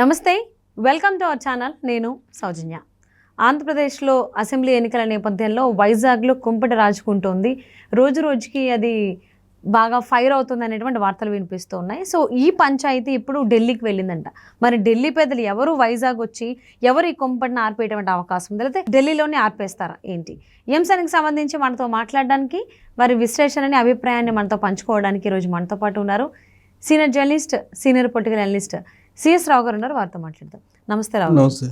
నమస్తే, welcome to our channel. నేను సౌజన్య. ఆంధ్రప్రదేశ్లో అసెంబ్లీ ఎన్నికల నేపథ్యంలో వైజాగ్లో కుంపటి రాజుకుంటోంది. రోజు రోజుకి అది బాగా ఫైర్ అవుతుంది అనేటువంటి వార్తలు వినిపిస్తూ ఉన్నాయి. సో ఈ పంచాయతీ ఇప్పుడు ఢిల్లీకి వెళ్ళిందంట. మరి ఢిల్లీ పెద్దలు ఎవరు వైజాగ్ వచ్చి ఎవరు ఈ కుంపటిని ఆర్పేయటువంటి అవకాశం ఉంది, లేకపోతే ఢిల్లీలోనే ఆర్పేస్తారా ఏంటి? ఈ అంశానికి సంబంధించి మనతో మాట్లాడడానికి, వారి విశ్లేషణని, అభిప్రాయాన్ని మనతో పంచుకోవడానికి ఈరోజు మనతో పాటు ఉన్నారు senior journalist, senior political analyst CS Rao garu ఉన్నారు. వారితో మాట్లాడదాం. నమస్తే రావు. నమస్తే.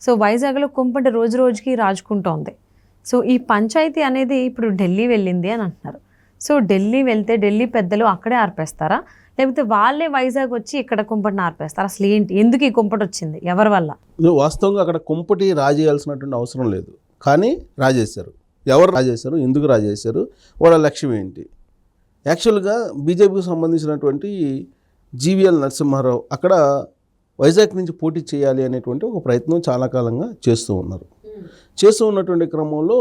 సో వైజాగ్లో కుంపటి రోజు రోజుకి రాజుకుంటోంది. సో ఈ పంచాయతీ అనేది ఇప్పుడు ఢిల్లీ వెళ్ళింది అని అంటున్నారు. సో ఢిల్లీ వెళ్తే ఢిల్లీ పెద్దలు అక్కడే ఆర్పేస్తారా, లేకపోతే వాళ్ళే వైజాగ్ వచ్చి ఇక్కడ కుంపటిని ఆర్పేస్తారా? అసలు ఏంటి, ఎందుకు ఈ కుంపటి వచ్చింది, ఎవరి వల్ల? వాస్తవంగా అక్కడ కుంపటి రాజేయాల్సినటువంటి అవసరం లేదు, కానీ రాజేశారు. ఎవరు రాజేశారు, ఎందుకు రాజేశారు, వాళ్ళ లక్ష్యం ఏంటి? యాక్చువల్గా బీజేపీకి సంబంధించినటువంటి జీవీఎల్ నరసింహారావు అక్కడ వైజాగ్ నుంచి పోటీ చేయాలి అనేటువంటి ఒక ప్రయత్నం చాలా కాలంగా చేస్తూ ఉన్నారు. చేస్తూ ఉన్నటువంటి క్రమంలో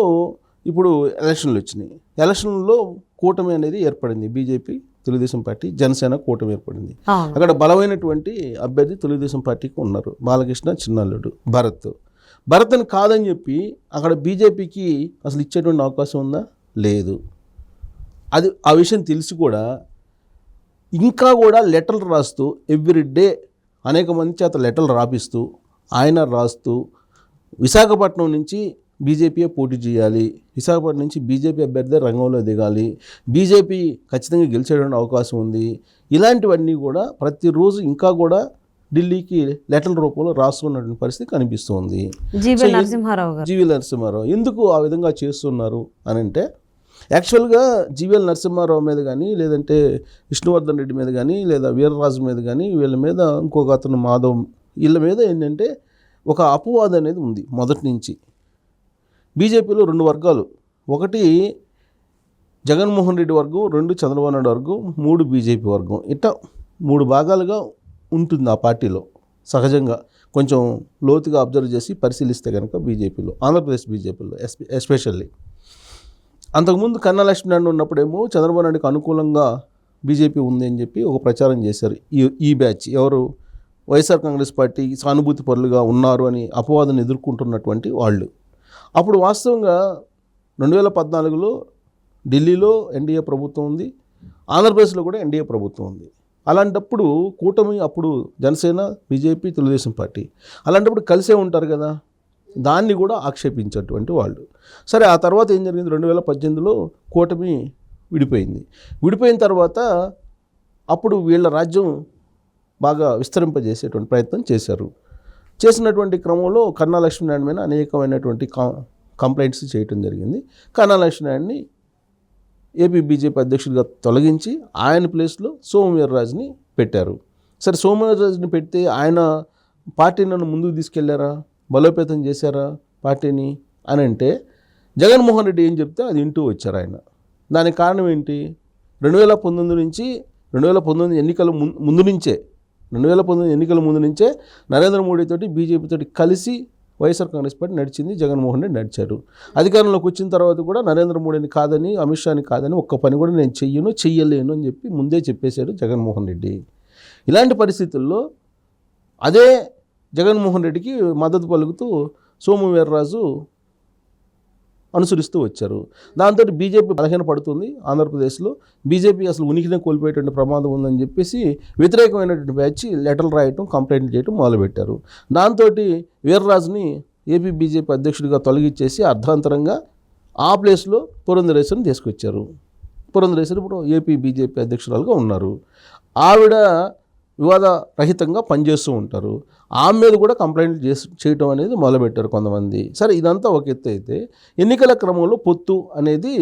ఇప్పుడు ఎలక్షన్లు వచ్చినాయి. ఎలక్షన్లో కూటమి అనేది ఏర్పడింది. బీజేపీ, తెలుగుదేశం పార్టీ, జనసేన కూటమి ఏర్పడింది. అక్కడ బలమైనటువంటి అభ్యర్థి తెలుగుదేశం పార్టీకి ఉన్నారు. బాలకృష్ణ, చిన్నల్లుడు, భరత్ని కాదని చెప్పి అక్కడ బీజేపీకి అసలు ఇచ్చేటువంటి అవకాశం ఉందా? లేదు. అది ఆ విషయం తెలిసి కూడా ఇంకా కూడా లెటర్లు రాస్తూ ఎవ్రీ డే అనేక మంది చేత లెటర్లు రాపిస్తూ ఆయన రాస్తూ విశాఖపట్నం నుంచి బీజేపీయే పోటీ చేయాలి, విశాఖపట్నం నుంచి బీజేపీ అభ్యర్థి రంగంలో దిగాలి, బీజేపీ ఖచ్చితంగా గెలిచేటువంటి అవకాశం ఉంది, ఇలాంటివన్నీ కూడా ప్రతిరోజు ఇంకా కూడా ఢిల్లీకి లెటర్ల రూపంలో రాస్తున్నటువంటి పరిస్థితి కనిపిస్తుంది. జీవీఎల్ నరసింహారావు ఎందుకు ఆ విధంగా చేస్తున్నారు అని అంటే, యాక్చువల్గా జీవీఎల్ నరసింహారావు మీద కానీ, లేదంటే విష్ణువర్ధన్ రెడ్డి మీద కానీ, లేదా వీర్రాజు మీద కానీ, వీళ్ళ మీద ఇంకొక అతను మాధవ్, వీళ్ళ మీద ఏంటంటే ఒక అపవాదం అనేది ఉంది మొదటి నుంచి. బీజేపీలో రెండు వర్గాలు, ఒకటి జగన్మోహన్ రెడ్డి వర్గం, రెండు చంద్రబాబు నాయుడు వర్గం, మూడు బీజేపీ వర్గం. ఇట్లా మూడు భాగాలుగా ఉంటుంది ఆ పార్టీలో. సహజంగా కొంచెం లోతుగా అబ్జర్వ్ చేసి పరిశీలిస్తే కనుక బీజేపీలో, ఆంధ్రప్రదేశ్ బీజేపీలో ఎస్పెషల్లీ. అంతకుముందు కన్నా లక్ష్మీనారాయణ ఉన్నప్పుడేమో చంద్రబాబు నాయుడుకి అనుకూలంగా బీజేపీ ఉంది అని చెప్పి ఒక ప్రచారం చేశారు. ఈ బ్యాచ్ ఎవరు, వైఎస్ఆర్ కాంగ్రెస్ పార్టీ సానుభూతి పరులుగా ఉన్నారు అని అపవాదాన్ని ఎదుర్కొంటున్నటువంటి వాళ్ళు. అప్పుడు వాస్తవంగా 2014లో ఢిల్లీలో ఎన్డీఏ ప్రభుత్వం ఉంది, ఆంధ్రప్రదేశ్లో కూడా ఎన్డీఏ ప్రభుత్వం ఉంది. అలాంటప్పుడు కూటమి, అప్పుడు జనసేన, బీజేపీ, తెలుగుదేశం పార్టీ, అలాంటప్పుడు కలిసే ఉంటారు కదా, దాన్ని కూడా ఆక్షేపించేటువంటి వాళ్ళు. సరే, ఆ తర్వాత ఏం జరిగింది, 2018లో కూటమి విడిపోయింది. విడిపోయిన తర్వాత అప్పుడు వీళ్ళ రాజ్యం బాగా విస్తరింపజేసేటువంటి ప్రయత్నం చేశారు. చేసినటువంటి క్రమంలో కన్నా లక్ష్మీనారాయణ మీద అనేకమైనటువంటి కంప్లైంట్స్ చేయటం జరిగింది. కన్నా లక్ష్మీనారాయణని ఏపీ బీజేపీ అధ్యక్షుడిగా తొలగించి ఆయన ప్లేస్లో సోమవీర్రాజుని పెట్టారు. సరే, సోమవీర్రాజుని పెడితే ఆయన పార్టీని ముందుకు తీసుకెళ్లారా, బలోపేతం చేశారా పార్టీని అని అంటే, జగన్మోహన్ రెడ్డి ఏం చెప్తే అది వింటూ వచ్చారు ఆయన. దానికి కారణం ఏంటి, 2019 నుంచి 2019 ఎన్నికల ముందు నుంచే 2019 ఎన్నికల ముందు నుంచే నరేంద్ర మోడీతోటి, బీజేపీతోటి కలిసి వైఎస్ఆర్ కాంగ్రెస్ పార్టీ నడిచింది, జగన్మోహన్ రెడ్డి నడిచారు. అధికారంలోకి వచ్చిన తర్వాత కూడా నరేంద్ర మోడీని కాదని, అమిత్ షాని కాదని ఒక్క పని కూడా నేను చెయ్యలేను అని చెప్పి ముందే చెప్పేశాడు జగన్మోహన్ రెడ్డి. ఇలాంటి పరిస్థితుల్లో అదే జగన్మోహన్ రెడ్డికి మద్దతు పలుకుతూ సోమవీర్రాజు అనుసరిస్తూ వచ్చారు. దాంతో బీజేపీ బలహీనపడుతుంది. ఆంధ్రప్రదేశ్లో బీజేపీ అసలు ఉనికినే కోల్పోయేటువంటి ప్రమాదం ఉందని చెప్పేసి వ్యతిరేకమైనటువంటి బ్యాచ్ లెటర్లు రాయటం, కంప్లైంట్ చేయటం మొదలుపెట్టారు. దాంతో వీర్రాజుని ఏపీ బీజేపీ అధ్యక్షుడిగా తొలగించేసి అర్ధాంతరంగా ఆ ప్లేస్లో పురంధరేశ్వరిని తీసుకొచ్చారు. పురంధరేశ్వరి ఇప్పుడు ఏపీ బీజేపీ అధ్యక్షురాలుగా ఉన్నారు. ఆవిడ వివాద రహితంగా పనిచేస్తూ ఉంటారు. ఆమె మీద కూడా కంప్లైంట్ చేయటం అనేది మొదలుపెట్టారు కొంతమంది. సరే, ఇదంతా ఒక ఎత్తు అయితే, ఎన్నికల క్రమంలో పొత్తు అనేది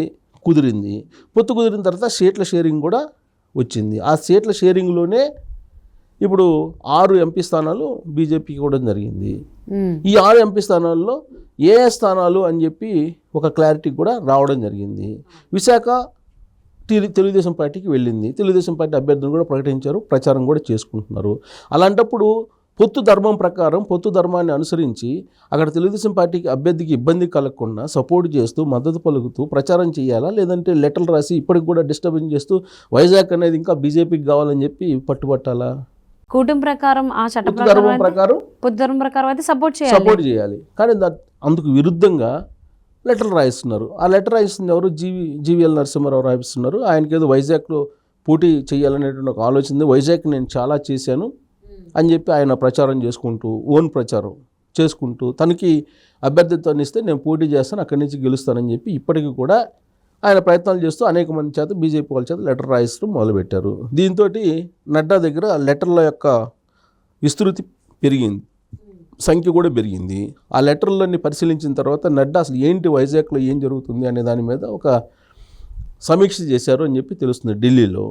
కుదిరింది. పొత్తు కుదిరిన తర్వాత సీట్ల షేరింగ్ కూడా వచ్చింది. ఆ సీట్ల షేరింగ్లోనే ఇప్పుడు 6 ఎంపీ స్థానాలు బీజేపీకి కూడా జరిగింది. ఈ 6 ఎంపీ స్థానాల్లో ఏ స్థానాలు అని చెప్పి ఒక క్లారిటీ కూడా రావడం జరిగింది. విశాఖ తెలుగుదేశం పార్టీకి వెళ్ళింది. తెలుగుదేశం పార్టీ అభ్యర్థులను కూడా ప్రకటించారు, ప్రచారం కూడా చేసుకుంటున్నారు. అలాంటప్పుడు పొత్తు ధర్మం ప్రకారం, పొత్తు ధర్మాన్ని అనుసరించి అక్కడ తెలుగుదేశం పార్టీకి అభ్యర్థికి ఇబ్బంది కలగకుండా సపోర్ట్ చేస్తూ, మద్దతు పలుకుతూ ప్రచారం చేయాలా, లేదంటే లెటర్లు రాసి ఇప్పటికి కూడా డిస్టర్బెన్స్ చేస్తూ వైజాగ్ అనేది ఇంకా బీజేపీకి కావాలని చెప్పి పట్టుబట్టాలా? కూటమి ప్రకారం ఆ చట్ట పొత్తు ధర్మం ప్రకారం పొద్దురం ప్రకారం అయితే సపోర్ట్ చేయాలి. సపోర్ట్ చేయాలి. కానీ అందుకు విరుద్ధంగా లెటర్లు రాయిస్తున్నారు. ఆ లెటర్ రాయిస్తుంది ఎవరు? జీవీఎల్ నరసింహారావు రాయిస్తున్నారు. ఆయనకి ఏదో వైజాగ్లో పోటీ చేయాలనేటువంటి ఒక ఆలోచన ఉంది. వైజాగ్ నేను చాలా చేశాను అని చెప్పి ఆయన ప్రచారం చేసుకుంటూ, ఓన్ ప్రచారం చేసుకుంటూ, తనకి అభ్యర్థిత్వాన్ని ఇస్తే నేను పోటీ చేస్తాను, అక్కడి నుంచి గెలుస్తానని చెప్పి ఇప్పటికీ కూడా ఆయన ప్రయత్నాలు చేస్తూ అనేక మంది చేత, బీజేపీ వాళ్ళ చేత లెటర్ రాయిస్తూ మొదలుపెట్టారు. దీంతో నడ్డా దగ్గర లెటర్ల యొక్క విస్తృతి పెరిగింది, సంఖ్య కూడా పెరిగింది. ఆ లెటర్లన్నీ పరిశీలించిన తర్వాత నడ్డా అసలు ఏంటి వైజాగ్లో ఏం జరుగుతుంది అనే దాని మీద ఒక సమీక్ష చేశారు అని చెప్పి తెలుస్తుంది. ఢిల్లీలో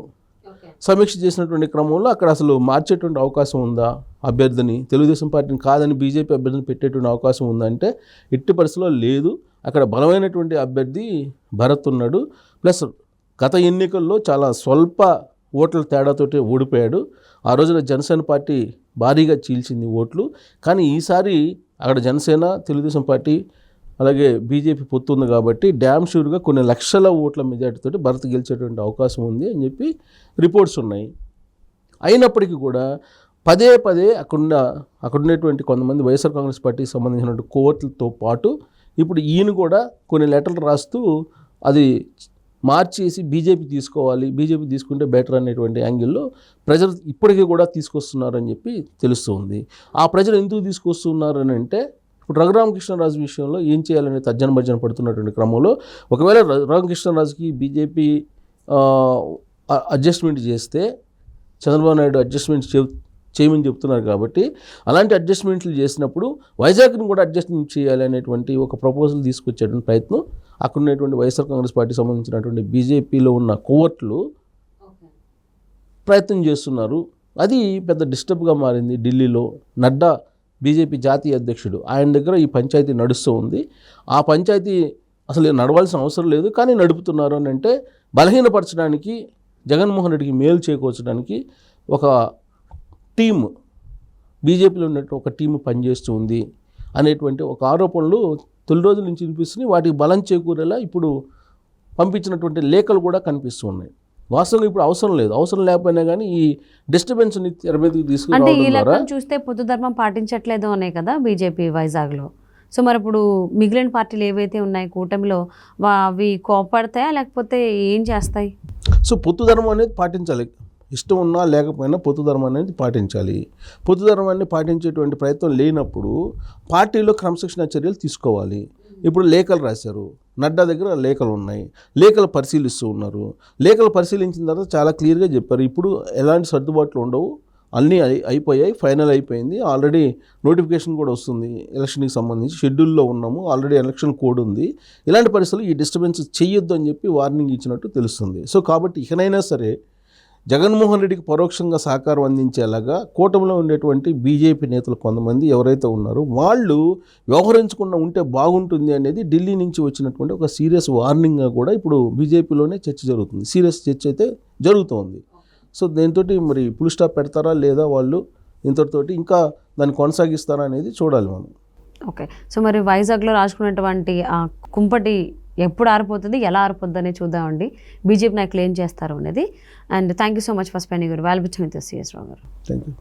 సమీక్ష చేసినటువంటి క్రమంలో అక్కడ అసలు మార్చేటువంటి అవకాశం ఉందా అభ్యర్థిని, తెలుగుదేశం పార్టీని కాదని బీజేపీ అభ్యర్థిని పెట్టేటువంటి అవకాశం ఉందంటే ఎట్టి పరిస్థితిలో లేదు. అక్కడ బలమైనటువంటి అభ్యర్థి భరత్ ఉన్నాడు. ప్లస్ గత ఎన్నికల్లో చాలా స్వల్ప ఓట్ల తేడాతోటి ఓడిపోయాడు. ఆ రోజున జనసేన పార్టీ భారీగా చీల్చింది ఓట్లు. కానీ ఈసారి అక్కడ జనసేన, తెలుగుదేశం పార్టీ అలాగే బీజేపీ పొత్తు ఉంది కాబట్టి డ్యామ్ షూర్గా కొన్ని లక్షల ఓట్ల మెజార్టీతోటి భరత్ గెలిచేటువంటి అవకాశం ఉంది అని చెప్పి రిపోర్ట్స్ ఉన్నాయి. అయినప్పటికీ కూడా పదే అక్కడ ఉన్నటువంటి కొంతమంది వైఎస్ఆర్ కాంగ్రెస్ పార్టీకి సంబంధించినటువంటి కోర్టులతో పాటు ఇప్పుడు ఈయన కూడా కొన్ని లెటర్లు రాస్తూ అది మార్చేసి బీజేపీ తీసుకోవాలి, బీజేపీ తీసుకుంటే బెటర్ అనేటువంటి యాంగిల్లో ప్రజలు ఇప్పటికీ కూడా తీసుకొస్తున్నారని చెప్పి తెలుస్తుంది. ఆ ప్రజలు ఎందుకు తీసుకొస్తున్నారని అంటే ఇప్పుడు రఘురామకృష్ణరాజు విషయంలో ఏం చేయాలనే తర్జన భర్జన పడుతున్నటువంటి క్రమంలో ఒకవేళ రఘురామకృష్ణరాజుకి బీజేపీ అడ్జస్ట్మెంట్ చేస్తే చంద్రబాబు నాయుడు అడ్జస్ట్మెంట్ చేయమని చెప్తున్నారు కాబట్టి అలాంటి అడ్జస్ట్మెంట్లు చేసినప్పుడు వైజాగ్ని కూడా అడ్జస్ట్మెంట్ చేయాలి అనేటువంటి ఒక ప్రపోజల్ తీసుకొచ్చేటువంటి ప్రయత్నం అక్కడ ఉన్నటువంటి వైఎస్ఆర్ కాంగ్రెస్ పార్టీకి సంబంధించినటువంటి బీజేపీలో ఉన్న కోవర్ట్లు ప్రయత్నం చేస్తున్నారు. అది పెద్ద డిస్టర్బ్గా మారింది. ఢిల్లీలో నడ్డా బీజేపీ జాతీయ అధ్యక్షుడు, ఆయన దగ్గర ఈ పంచాయతీ నడుస్తూ ఉంది. ఆ పంచాయతీ అసలు నడవాల్సిన అవసరం లేదు, కానీ నడుపుతున్నారు అని అంటే బలహీనపరచడానికి, జగన్మోహన్ రెడ్డికి మేలు చేకూర్చడానికి ఒక టీము, బీజేపీలో ఉన్నట్టు ఒక టీము పనిచేస్తూ ఉంది అనేటువంటి ఒక ఆరోపణలు తొలి రోజుల నుంచి వినిపిస్తున్నాయి. వాటికి బలం చేకూరేలా ఇప్పుడు పంపించినటువంటి లేఖలు కూడా కనిపిస్తూ ఉన్నాయి. వాస్తవంగా ఇప్పుడు అవసరం లేదు, అవసరం లేకపోయినా కానీ ఈ డిస్టర్బెన్స్ని తెర మీదకి తీసుకురావడం అంటే ఈ ద్వారా లెక్కను చూస్తే పొత్తు ధర్మం పాటించట్లేదు అనే కదా బీజేపీ వైజాగ్లో. సో మరి ఇప్పుడు మిగిలిన పార్టీలు ఏవైతే ఉన్నాయి కూటమిలో అవి కోపడతాయా లేకపోతే ఏం చేస్తాయి? సో పొత్తు ధర్మం అనేది పాటించాలి, ఇష్టం ఉన్నా లేకపోయినా పొత్తు ధర్మం అనేది పాటించాలి. పొత్తు ధర్మాన్ని పాటించేటువంటి ప్రయత్నం లేనప్పుడు పార్టీలో క్రమశిక్షణ చర్యలు తీసుకోవాలి. ఇప్పుడు లేఖలు రాశారు, నడ్డా దగ్గర లేఖలు ఉన్నాయి, లేఖలు పరిశీలిస్తూ ఉన్నారు. లేఖలు పరిశీలించిన తర్వాత చాలా క్లియర్గా చెప్పారు ఇప్పుడు ఎలాంటి సర్దుబాట్లు ఉండవు, అన్నీ అయిపోయాయి, ఫైనల్ అయిపోయింది, ఆల్రెడీ నోటిఫికేషన్ కూడా వస్తుంది, ఎలక్షన్కి సంబంధించి షెడ్యూల్లో ఉన్నాము, ఆల్రెడీ ఎలక్షన్ కోడ్ ఉంది, ఇలాంటి పరిస్థితులు ఈ డిస్టర్బెన్స్ చేయొద్దు అని చెప్పి వార్నింగ్ ఇచ్చినట్టు తెలుస్తుంది. సో కాబట్టి ఇకనైనా సరే జగన్మోహన్ రెడ్డికి పరోక్షంగా సహకారం అందించేలాగా కూటమిలో ఉండేటువంటి బీజేపీ నేతలు కొంతమంది ఎవరైతే ఉన్నారో వాళ్ళు వ్యవహరించకుండా ఉంటే బాగుంటుంది అనేది ఢిల్లీ నుంచి వచ్చినటువంటి ఒక సీరియస్ వార్నింగ్గా కూడా ఇప్పుడు బీజేపీలోనే చర్చ జరుగుతుంది, సీరియస్ చర్చ అయితే జరుగుతోంది. సో దీంతో మరి ఫుల్ స్టాప్ పెడతారా లేదా వాళ్ళు, ఇంతటితోటి ఇంకా దాన్ని కొనసాగిస్తారా అనేది చూడాలి మనం. ఓకే, సో మరి వైజాగ్లో రాసుకున్నటువంటి ఆ కుంపటి ఎప్పుడు ఆరిపోతుంది, ఎలా ఆరిపోద్ది అనేది చూద్దామండి. బీజేపీ నాయకులు ఏం చేస్తారు అనేది. And thank you so much for spending your valuable time with us, CS రావు గారు. Thank you.